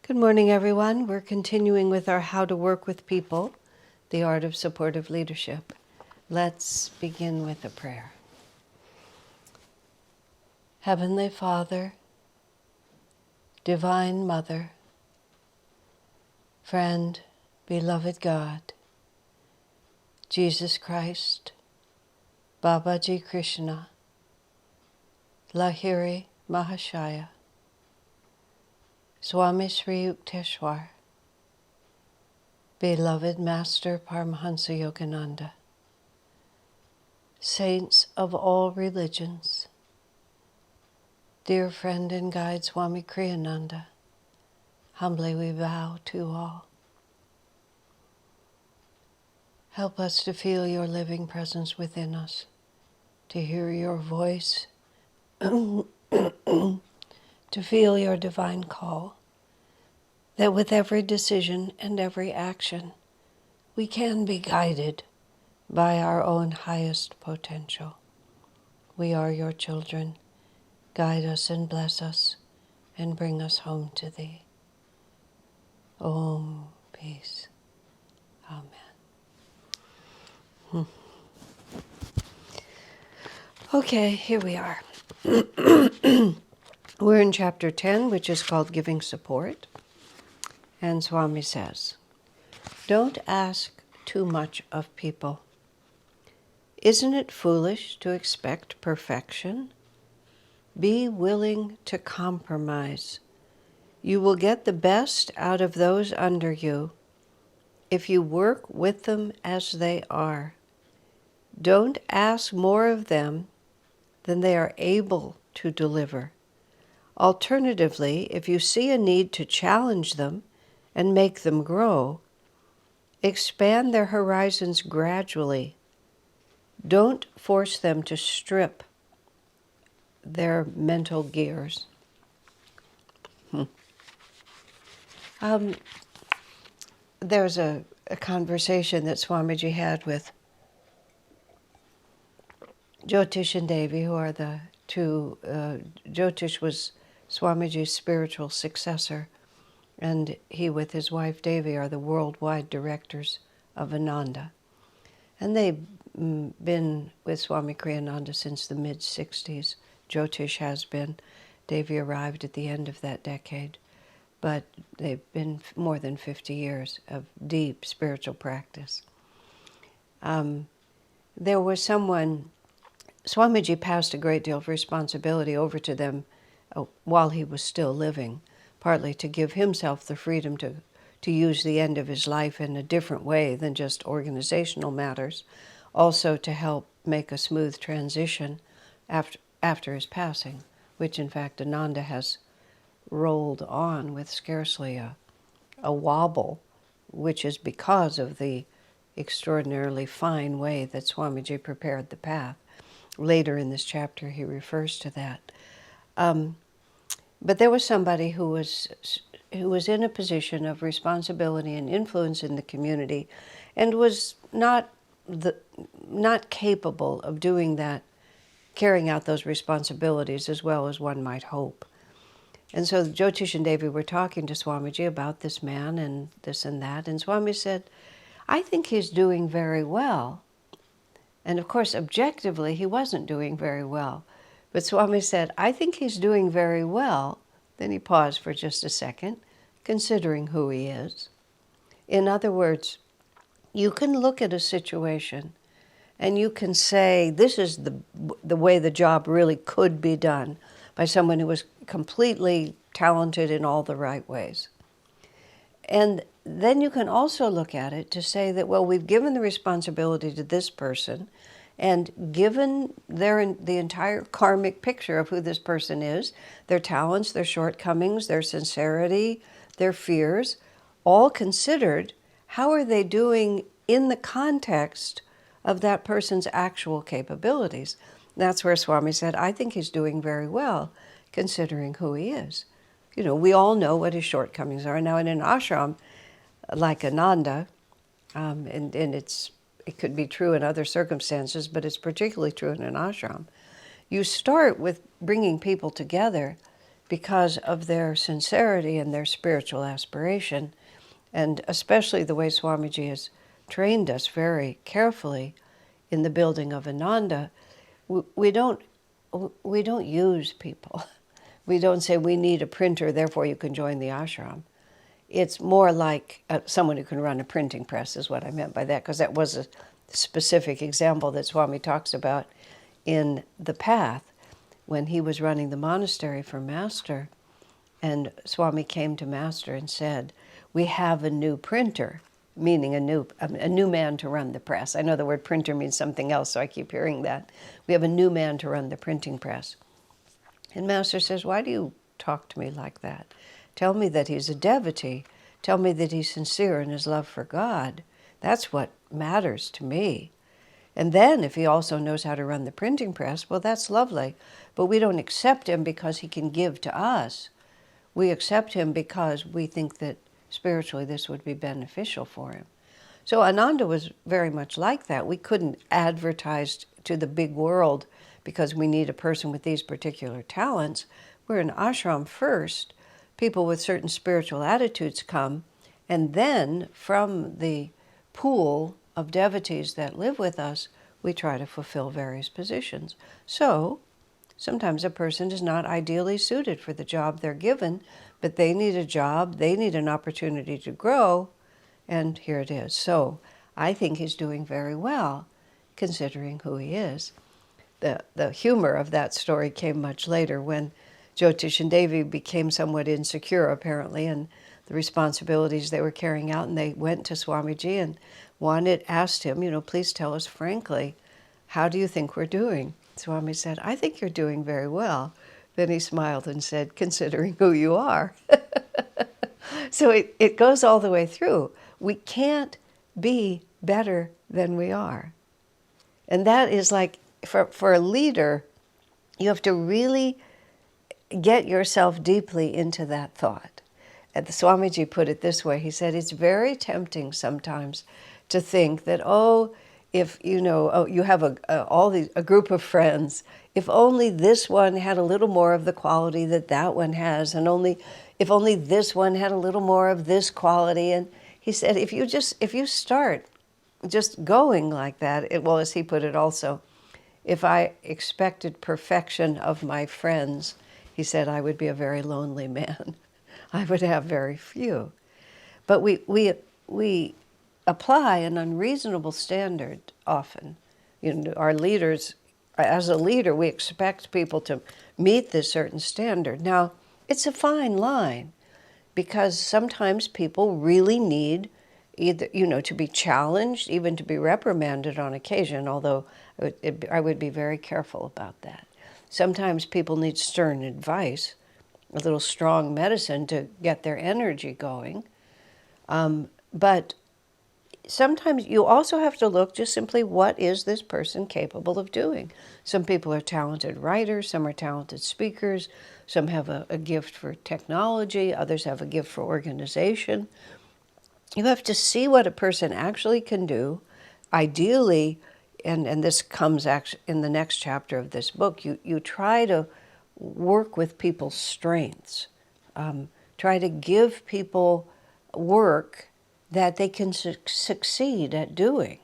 Good morning, everyone. We're continuing with our How to Work with People, the Art of Supportive Leadership. Let's begin with a prayer. Heavenly Father, Divine Mother, friend, beloved God, Jesus Christ, Babaji Krishna, Lahiri Mahashaya, Swami Sri Yukteswar, beloved Master Paramahansa Yogananda, saints of all religions, dear friend and guide Swami Kriyananda, humbly we bow to all. Help us to feel your living presence within us, to hear your voice, to feel your divine call, that with every decision and every action, we can be guided by our own highest potential. We are your children. Guide us and bless us and bring us home to thee. Om, peace. Amen. Okay, here we are. We're in chapter 10, which is called Giving Support. And Swami says, don't ask too much of people. Isn't it foolish to expect perfection? Be willing to compromise. You will get the best out of those under you if you work with them as they are. Don't ask more of them than they are able to deliver. Alternatively, if you see a need to challenge them and make them grow, expand their horizons gradually. Don't force them to strip their mental gears. There's a conversation that Swamiji had with Jyotish and Davey, who are the two. Jyotish was Swamiji's spiritual successor, and he with his wife Davey are the worldwide directors of Ananda. And they've been with Swami Kriyananda since the mid-60s. Jyotish has been. Davey arrived at the end of that decade. But they've been more than 50 years of deep spiritual practice. There was someone, Swamiji passed a great deal of responsibility over to them while he was still living, partly to give himself the freedom to use the end of his life in a different way than just organizational matters, also to help make a smooth transition after his passing, which in fact Ananda has rolled on with scarcely a wobble, which is because of the extraordinarily fine way that Swamiji prepared the path. Later in this chapter he refers to that. But there was somebody who was in a position of responsibility and influence in the community and was not capable of doing that, carrying out those responsibilities as well as one might hope. And so Jyotish and Davey were talking to Swamiji about this man and this and that, and Swami said, I think he's doing very well. And of course, objectively, he wasn't doing very well. But Swami said, I think he's doing very well. Then he paused for just a second, considering who he is. In other words, you can look at a situation and you can say, this is the way the job really could be done by someone who was completely talented in all the right ways. And then you can also look at it to say that, well, we've given the responsibility to this person and given the entire karmic picture of who this person is, their talents, their shortcomings, their sincerity, their fears, all considered, how are they doing in the context of that person's actual capabilities? That's where Swami said, I think he's doing very well, considering who he is. You know, we all know what his shortcomings are. Now, in an ashram like Ananda, and it could be true in other circumstances, but it's particularly true in an ashram, you start with bringing people together because of their sincerity and their spiritual aspiration, and especially the way Swamiji has trained us very carefully in the building of Ananda. We don't use people. We don't say we need a printer, therefore you can join the ashram. It's more like someone who can run a printing press is what I meant by that, because that was a specific example that Swami talks about in the Path when he was running the monastery for Master. And Swami came to Master and said, "We have a new printer," meaning a new man to run the press. I know the word printer means something else, so I keep hearing that. We have a new man to run the printing press. And Master says, "Why do you talk to me like that? Tell me that he's a devotee. Tell me that he's sincere in his love for God. That's what matters to me. And then if he also knows how to run the printing press, well, that's lovely. But we don't accept him because he can give to us. We accept him because we think that spiritually this would be beneficial for him." So Ananda was very much like that. We couldn't advertise to the big world because we need a person with these particular talents. We're an ashram first. People with certain spiritual attitudes come, and then from the pool of devotees that live with us, we try to fulfill various positions. So sometimes a person is not ideally suited for the job they're given, but they need a job, they need an opportunity to grow, and here it is. So I think he's doing very well, considering who he is. The humor of that story came much later when Jyotish and Davey became somewhat insecure, apparently, and the responsibilities they were carrying out, and they went to Swamiji and asked him, "Please tell us frankly, how do you think we're doing?" Swami said, "I think you're doing very well." Then he smiled and said, "Considering who you are." So it goes all the way through. We can't be better than we are. And that is like, for a leader, you have to really get yourself deeply into that thought. And the Swamiji put it this way. He said, it's very tempting sometimes to think that, if you have a group of friends, if only this one had a little more of the quality that one has, and if only this one had a little more of this quality. And he said, if you start just going like that, as he put it also, if I expected perfection of my friends, he said, I would be a very lonely man. I would have very few. But we apply an unreasonable standard often. Our leaders, as a leader, we expect people to meet this certain standard. Now, it's a fine line, because sometimes people really need either, to be challenged, even to be reprimanded on occasion, although I would be very careful about that. Sometimes people need stern advice, a little strong medicine to get their energy going. But sometimes you also have to look just simply, what is this person capable of doing? Some people are talented writers, some are talented speakers, some have a gift for technology, others have a gift for organization. You have to see what a person actually can do. Ideally, and this comes actually in the next chapter of this book, you try to work with people's strengths. Try to give people work that they can succeed at doing.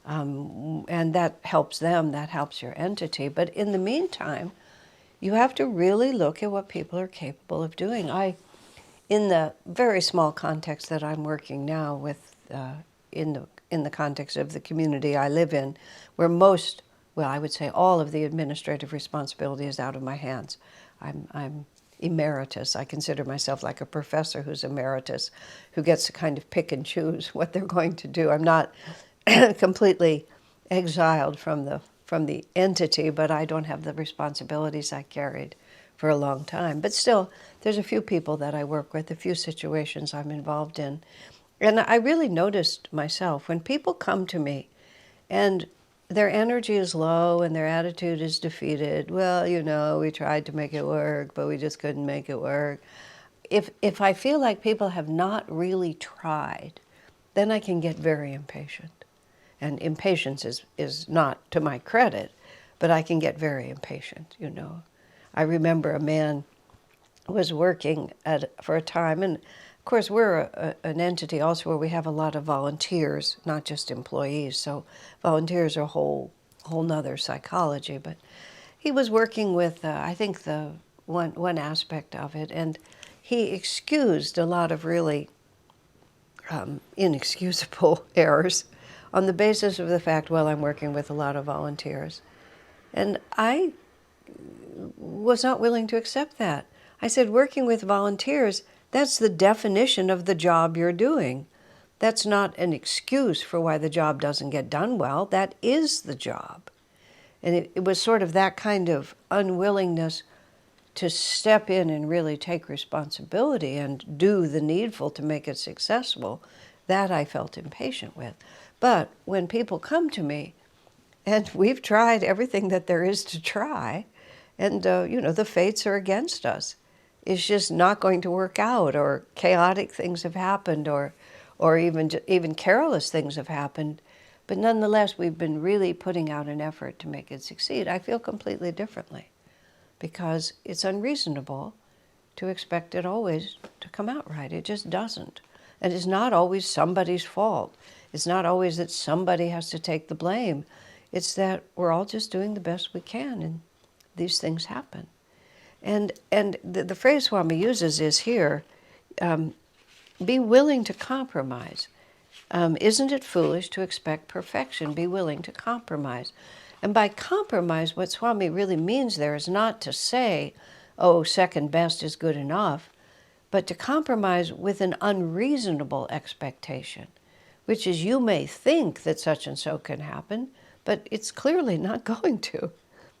And that helps them, that helps your entity. But in the meantime, you have to really look at what people are capable of doing. In the very small context that I'm working now with, in the context of the community I live in, where I would say all of the administrative responsibility is out of my hands. I'm emeritus. I consider myself like a professor who's emeritus, who gets to kind of pick and choose what they're going to do. I'm not completely exiled from the entity, but I don't have the responsibilities I carried for a long time. But still, there's a few people that I work with, a few situations I'm involved in. And I really noticed myself, when people come to me and their energy is low and their attitude is defeated, we tried to make it work, but we just couldn't make it work. If I feel like people have not really tried, then I can get very impatient. And impatience is not to my credit, but I can get very impatient, I remember a man was working for a time, and of course we're an entity also where we have a lot of volunteers, not just employees. So volunteers are a whole nother psychology. But he was working with, I think, the one aspect of it, and he excused a lot of really inexcusable errors on the basis of the fact, well, I'm working with a lot of volunteers. And I was not willing to accept that. I said, working with volunteers, that's the definition of the job you're doing. That's not an excuse for why the job doesn't get done well. That is the job. And it was sort of that kind of unwillingness to step in and really take responsibility and do the needful to make it successful that I felt impatient with. But when people come to me, and we've tried everything that there is to try, and the fates are against us. It's just not going to work out, or chaotic things have happened, or even careless things have happened. But nonetheless, we've been really putting out an effort to make it succeed. I feel completely differently, because it's unreasonable to expect it always to come out right. It just doesn't. And it's not always somebody's fault. It's not always that somebody has to take the blame. It's that we're all just doing the best we can, and these things happen. And the phrase Swami uses is here, be willing to compromise. Isn't it foolish to expect perfection? Be willing to compromise. And by compromise, what Swami really means there is not to say, oh, second best is good enough, but to compromise with an unreasonable expectation, which is you may think that such and so can happen, but it's clearly not going to,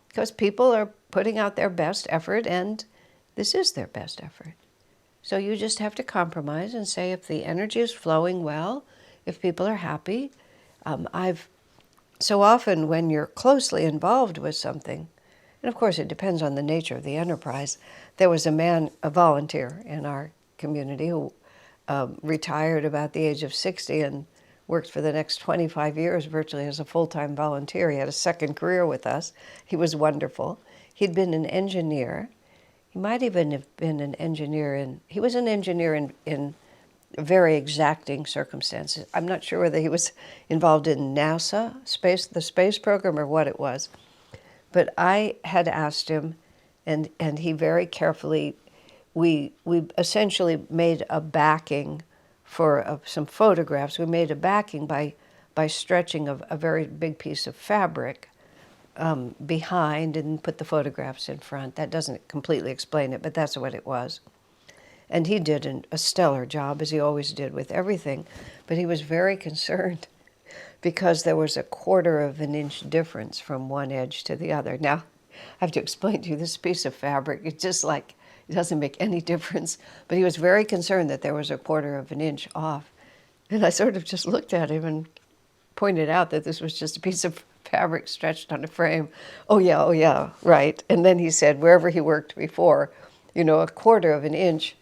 because people are putting out their best effort, and this is their best effort. So you just have to compromise and say, if the energy is flowing well, if people are happy. So often when you're closely involved with something, and of course it depends on the nature of the enterprise. There was a volunteer in our community who retired about the age of 60 and worked for the next 25 years virtually as a full-time volunteer. He had a second career with us. He was wonderful. He'd been an engineer. He might even have been an engineer he was an engineer in very exacting circumstances. I'm not sure whether he was involved in NASA, the space program, or what it was. But I had asked him, and he very carefully, we essentially made a backing for some photographs. We made a backing by stretching a very big piece of fabric behind and put the photographs in front. That doesn't completely explain it, but that's what it was. And he did a stellar job, as he always did with everything, but he was very concerned because there was a 1/4 of an inch difference from one edge to the other. Now, I have to explain to you, this piece of fabric, it's just like, it doesn't make any difference, but he was very concerned that there was a 1/4 of an inch off. And I sort of just looked at him and pointed out that this was just a piece of fabric stretched on a frame. Oh yeah, right. And then he said, wherever he worked before, a 1/4 of an inch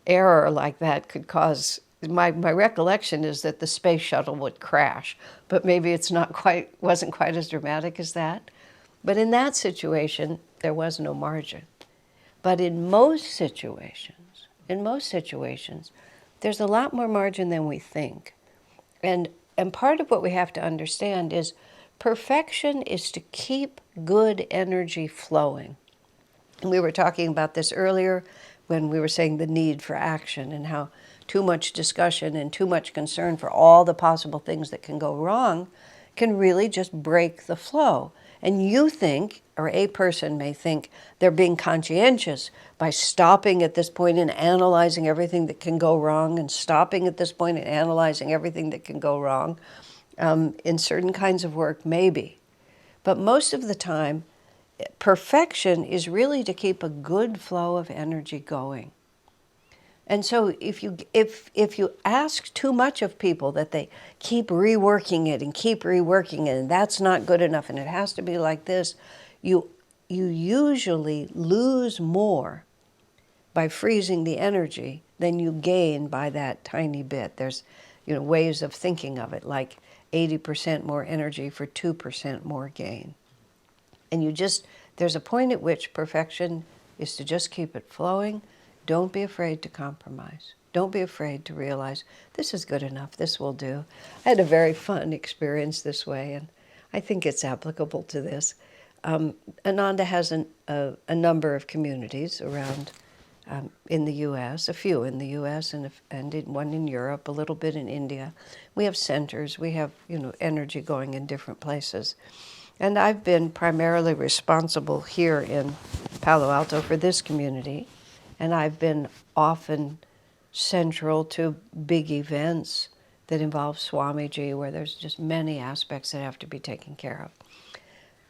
error like that could cause, my recollection is that the space shuttle would crash, but maybe wasn't quite as dramatic as that. But in that situation, there was no margin. But in most situations, there's a lot more margin than we think. And part of what we have to understand is perfection is to keep good energy flowing. And we were talking about this earlier when we were saying the need for action, and how too much discussion and too much concern for all the possible things that can go wrong can really just break the flow. And you think, or a person may think, they're being conscientious by stopping at this point and analyzing everything that can go wrong, and stopping at this point and analyzing everything that can go wrong. In certain kinds of work, maybe. But most of the time, perfection is really to keep a good flow of energy going. And so if you ask too much of people that they keep reworking it, and that's not good enough, and it has to be like this, you usually lose more by freezing the energy than you gain by that tiny bit. There's ways of thinking of it, like 80% more energy for 2% more gain. And there's a point at which perfection is to just keep it flowing, don't be afraid to compromise. Don't be afraid to realize this is good enough, this will do. I had a very fun experience this way, and I think it's applicable to this. Ananda has a number of communities around in the U.S., a few in the U.S. and one in Europe, a little bit in India. We have centers, we have energy going in different places. And I've been primarily responsible here in Palo Alto for this community, and I've been often central to big events that involve Swamiji, where there's just many aspects that have to be taken care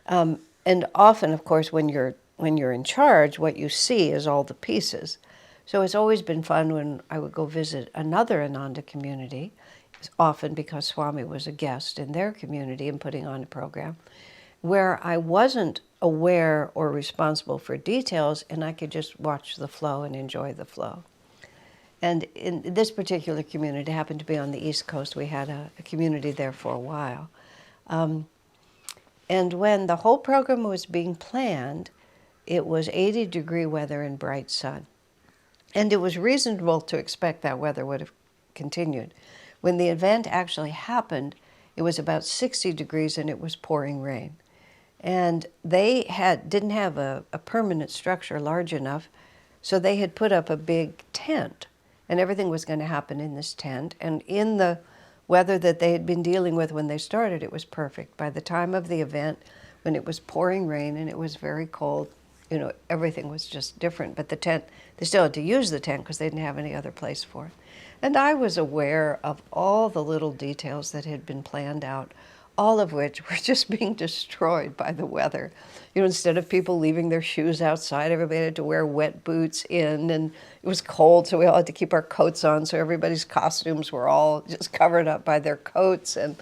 of. And often, of course, when you're in charge, what you see is all the pieces. So it's always been fun when I would go visit another Ananda community, often because Swami was a guest in their community and putting on a program, where I wasn't aware or responsible for details, and I could just watch the flow and enjoy the flow. And in this particular community, happened to be on the East Coast. We had a community there for a while. And when the whole program was being planned, it was 80-degree weather and bright sun. And it was reasonable to expect that weather would have continued. When the event actually happened, it was about 60 degrees and it was pouring rain. And they didn't have a permanent structure large enough, so they had put up a big tent, and everything was going to happen in this tent. And in the weather that they had been dealing with when they started, it was perfect. By the time of the event, when it was pouring rain and it was very cold, everything was just different. But the tent, they still had to use the tent because they didn't have any other place for it. And I was aware of all the little details that had been planned out, all of which were just being destroyed by the weather. Instead of people leaving their shoes outside, everybody had to wear wet boots in, and it was cold, so we all had to keep our coats on, so everybody's costumes were all just covered up by their coats, and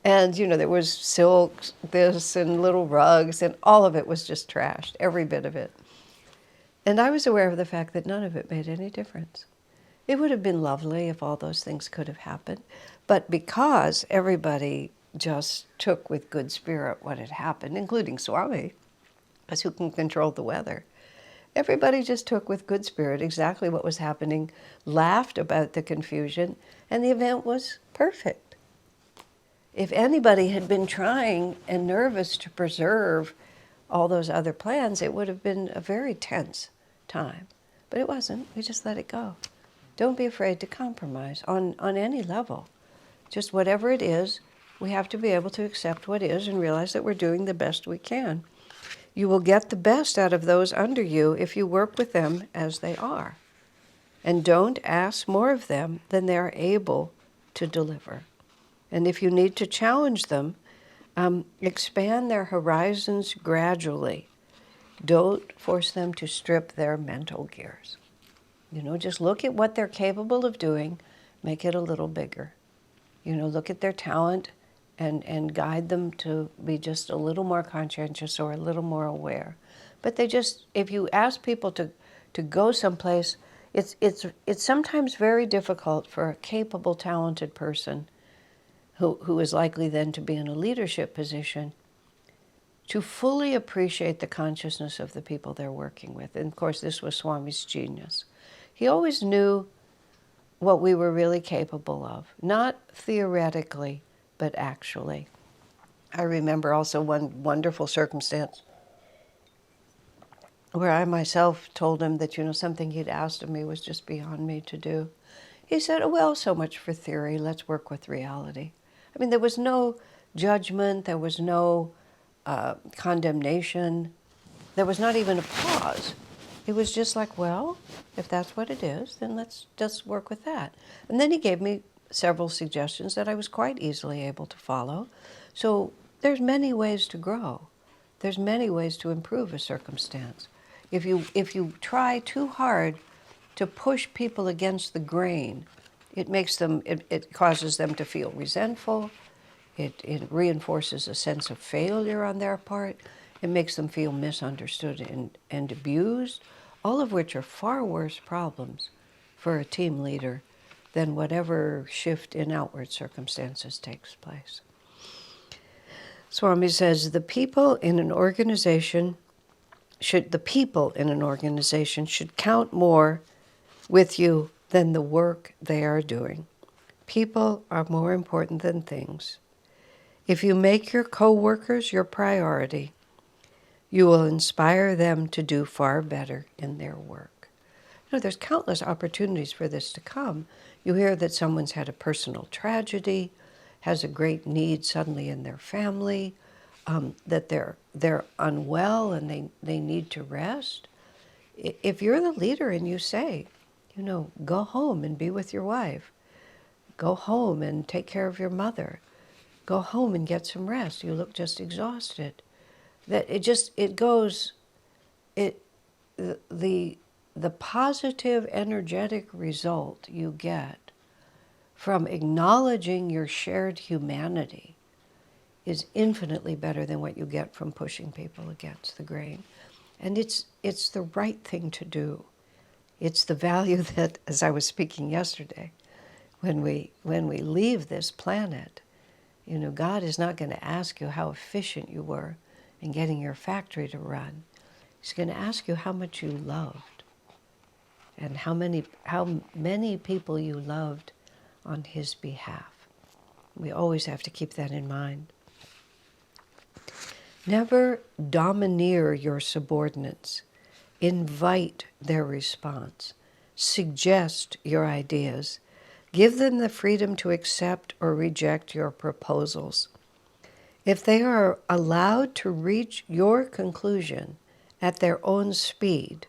there was silks, this, and little rugs, and all of it was just trashed, every bit of it. And I was aware of the fact that none of it made any difference. It would have been lovely if all those things could have happened, but because everybody just took with good spirit what had happened, including Swami, as who can control the weather. Everybody just took with good spirit exactly what was happening, laughed about the confusion, and the event was perfect. If anybody had been trying and nervous to preserve all those other plans, it would have been a very tense time. But it wasn't. We just let it go. Don't be afraid to compromise on any level. Just whatever it is, we have to be able to accept what is and realize that we're doing the best we can. You will get the best out of those under you if you work with them as they are. And don't ask more of them than they are able to deliver. And if you need to challenge them, expand their horizons gradually. Don't force them to strip their mental gears. Just look at what they're capable of doing, make it a little bigger. Look at their talent and guide them to be just a little more conscientious or a little more aware. But if you ask people to go someplace, it's sometimes very difficult for a capable, talented person who is likely then to be in a leadership position to fully appreciate the consciousness of the people they're working with. And of course, this was Swami's genius. He always knew what we were really capable of, not theoretically, but actually. I remember also one wonderful circumstance where I myself told him that, something he'd asked of me was just beyond me to do. He said, "Oh, well, so much for theory, let's work with reality." I mean, there was no judgment, there was no condemnation, there was not even a pause. It was just like, well, if that's what it is, then let's just work with that. And then he gave me several suggestions that I was quite easily able to follow. So there's many ways to grow. There's many ways to improve a circumstance. If you try too hard to push people against the grain, it causes them to feel resentful. It reinforces a sense of failure on their part. It makes them feel misunderstood and abused, all of which are far worse problems for a team leader than whatever shift in outward circumstances takes place. Swami says the people in an organization should count more with you than the work they are doing. People are more important than things. If you make your co-workers your priority, you will inspire them to do far better in their work. You know, there's countless opportunities for this to come. You hear that someone's had a personal tragedy, has a great need suddenly in their family, that they're unwell and they need to rest. If you're the leader and you say, you know, go home and be with your wife, go home and take care of your mother, go home and get some rest, you look just exhausted, that the positive energetic result you get from acknowledging your shared humanity is infinitely better than what you get from pushing people against the grain. And it's the right thing to do. It's the value that, as I was speaking yesterday, when we leave this planet, you know, God is not going to ask you how efficient you were in getting your factory to run. He's going to ask you how much you loved and how many people you loved on His behalf. We always have to keep that in mind. Never domineer your subordinates. Invite their response. Suggest your ideas. Give them the freedom to accept or reject your proposals. If they are allowed to reach your conclusion at their own speed,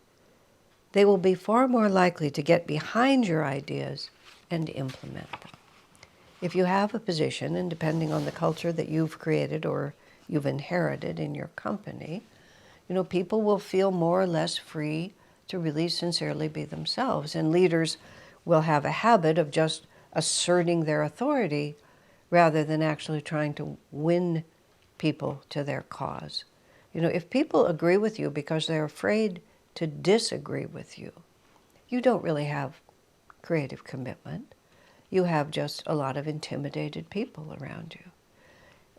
they will be far more likely to get behind your ideas and implement them. If you have a position, and depending on the culture that you've created or you've inherited in your company, you know, people will feel more or less free to really sincerely be themselves. And leaders will have a habit of just asserting their authority rather than actually trying to win people to their cause. You know, if people agree with you because they're afraid to disagree with you, you don't really have creative commitment. You have just a lot of intimidated people around you.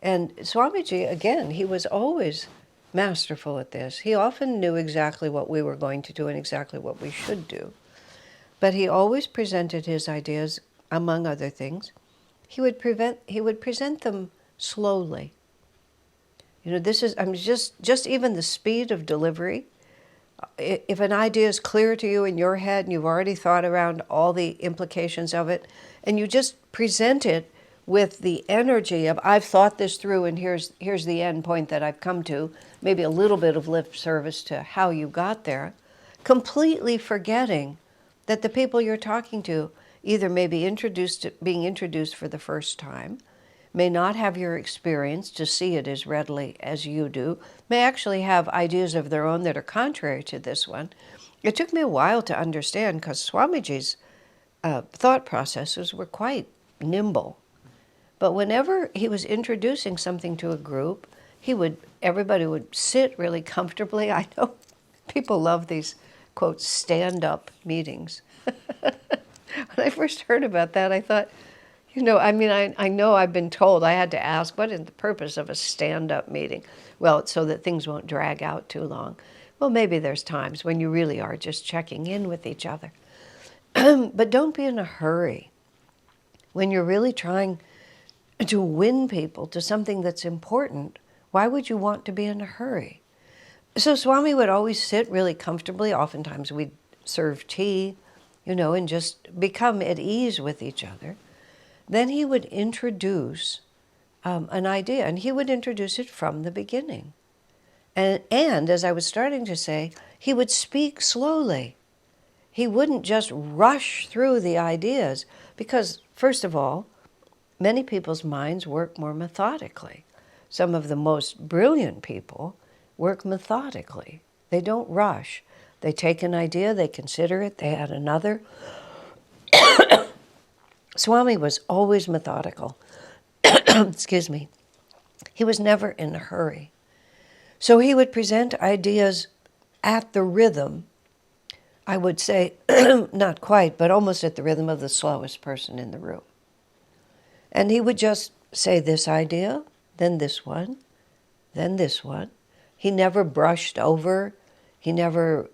And Swamiji, again, he was always masterful at this. He often knew exactly what we were going to do and exactly what we should do. But he always presented his ideas, among other things. He would present them slowly. You know, this is, just even the speed of delivery. If an idea is clear to you in your head and you've already thought around all the implications of it, and you just present it with the energy of, I've thought this through and here's the end point that I've come to, maybe a little bit of lip service to how you got there, completely forgetting that the people you're talking to either may be being introduced for the first time, may not have your experience to see it as readily as you do, may actually have ideas of their own that are contrary to this one. It took me a while to understand because Swamiji's thought processes were quite nimble. But whenever he was introducing something to a group, everybody would sit really comfortably. I know people love these, quote, stand-up meetings. When I first heard about that, I thought, you know, I mean, I know I've been told, I had to ask, what is the purpose of a stand-up meeting? Well, it's so that things won't drag out too long. Well, maybe there's times when you really are just checking in with each other. But don't be in a hurry. When you're really trying to win people to something that's important, why would you want to be in a hurry? So Swami would always sit really comfortably. Oftentimes we'd serve tea, you know, and just become at ease with each other. Then he would introduce an idea, and he would introduce it from the beginning. And as I was starting to say, he would speak slowly. He wouldn't just rush through the ideas because, first of all, many people's minds work more methodically. Some of the most brilliant people work methodically. They don't rush. They take an idea, they consider it, they add another. Swami was always methodical. Excuse me. He was never in a hurry. So he would present ideas at the rhythm, I would say, not quite, but almost at the rhythm of the slowest person in the room. And he would just say this idea, then this one, then this one. He never brushed over. He never,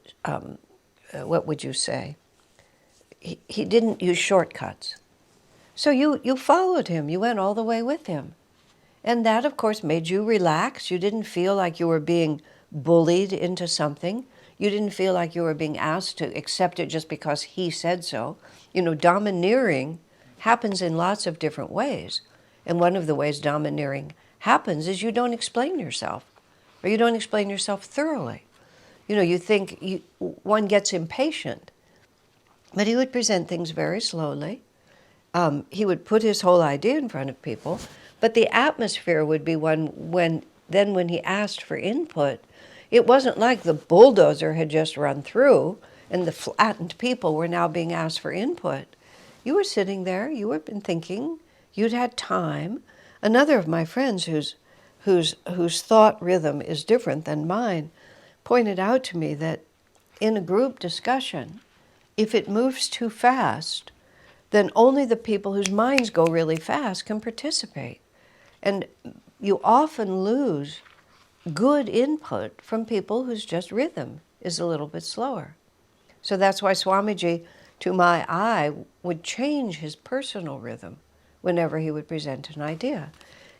what would you say, he didn't use shortcuts. So you followed him. You went all the way with him. And that, of course, made you relax. You didn't feel like you were being bullied into something. You didn't feel like you were being asked to accept it just because he said so. Domineering happens in lots of different ways. And one of the ways domineering happens is you don't explain yourself, or you don't explain yourself thoroughly. You think one gets impatient. But he would present things very slowly. He would put his whole idea in front of people, but the atmosphere would be one when he asked for input, it wasn't like the bulldozer had just run through and the flattened people were now being asked for input. You were sitting there, you had been thinking, you'd had time. Another of my friends whose thought rhythm is different than mine pointed out to me that in a group discussion, if it moves too fast, then only the people whose minds go really fast can participate. And you often lose good input from people whose just rhythm is a little bit slower. So that's why Swamiji, to my eye, would change his personal rhythm whenever he would present an idea.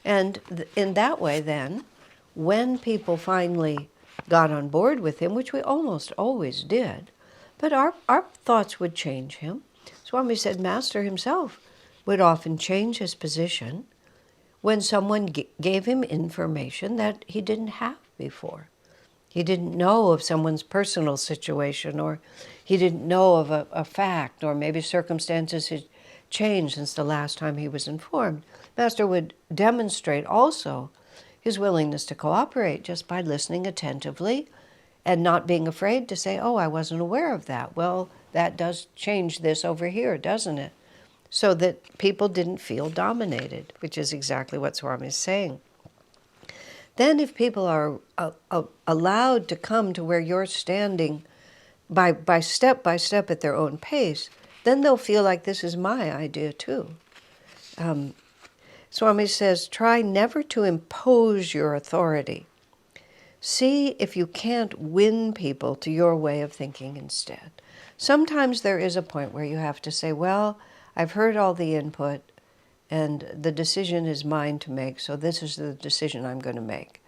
And in that way, then, when people finally got on board with him, which we almost always did, but our thoughts would change him. Swami said Master himself would often change his position when someone gave him information that he didn't have before. He didn't know of someone's personal situation, or he didn't know of a fact, or maybe circumstances had changed since the last time he was informed. Master would demonstrate also his willingness to cooperate just by listening attentively and not being afraid to say, oh, I wasn't aware of that. Well, that does change this over here, doesn't it? So that people didn't feel dominated, which is exactly what Swami is saying. Then if people are allowed to come to where you're standing by step at their own pace, then they'll feel like this is my idea too. Swami says, try never to impose your authority. See if you can't win people to your way of thinking instead. Sometimes there is a point where you have to say, well, I've heard all the input, and the decision is mine to make, so this is the decision I'm going to make.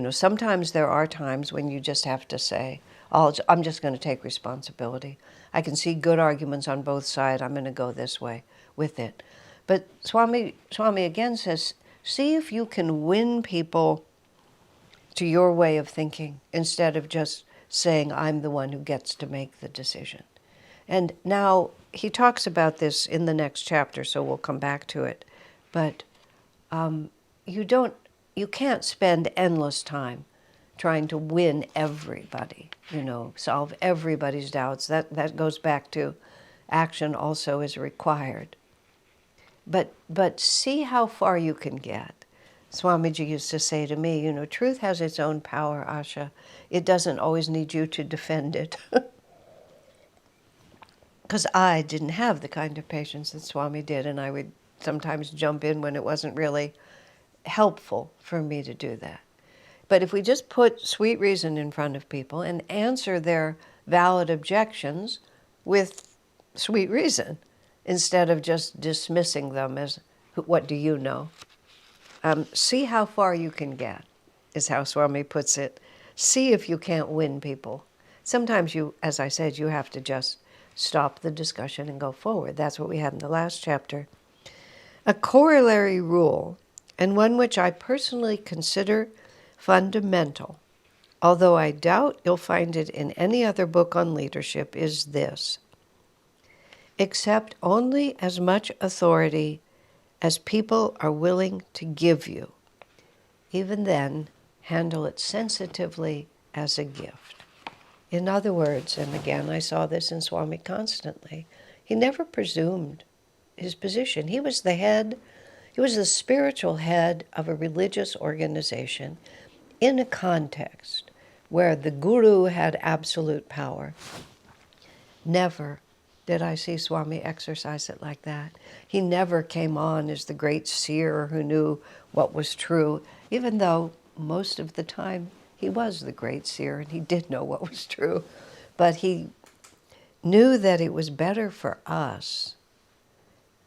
Sometimes there are times when you just have to say, I'm just going to take responsibility. I can see good arguments on both sides. I'm going to go this way with it. But Swami again says, see if you can win people to your way of thinking instead of just saying, I'm the one who gets to make the decision. And now he talks about this in the next chapter, so we'll come back to it. But you can't spend endless time trying to win everybody, solve everybody's doubts. That goes back to action also is required. But see how far you can get. Swamiji used to say to me, truth has its own power, Asha. It doesn't always need you to defend it. Because I didn't have the kind of patience that Swami did, and I would sometimes jump in when it wasn't really helpful for me to do that. But if we just put sweet reason in front of people and answer their valid objections with sweet reason, instead of just dismissing them as, what do you know? See how far you can get, is how Swami puts it. See if you can't win people. Sometimes you, as I said, you have to just stop the discussion and go forward. That's what we had in the last chapter. A corollary rule, and one which I personally consider fundamental, although I doubt you'll find it in any other book on leadership, is this: accept only as much authority as people are willing to give you. Even then, handle it sensitively as a gift. In other words, and again I saw this in Swami constantly, he never presumed his position. He was the head, he was the spiritual head of a religious organization in a context where the guru had absolute power. Never did I see Swami exercise it like that. He never came on as the great seer who knew what was true, even though most of the time he was the great seer and he did know what was true. But he knew that it was better for us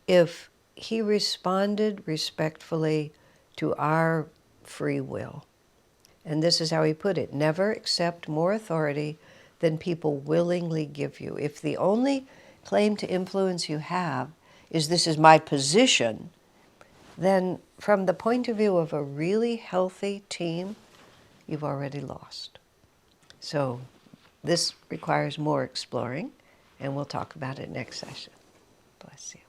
if he responded respectfully to our free will. And this is how he put it: never accept more authority than people willingly give you. If the only claim to influence you have is this is my position, then from the point of view of a really healthy team, you've already lost. So this requires more exploring, and we'll talk about it next session. Bless you.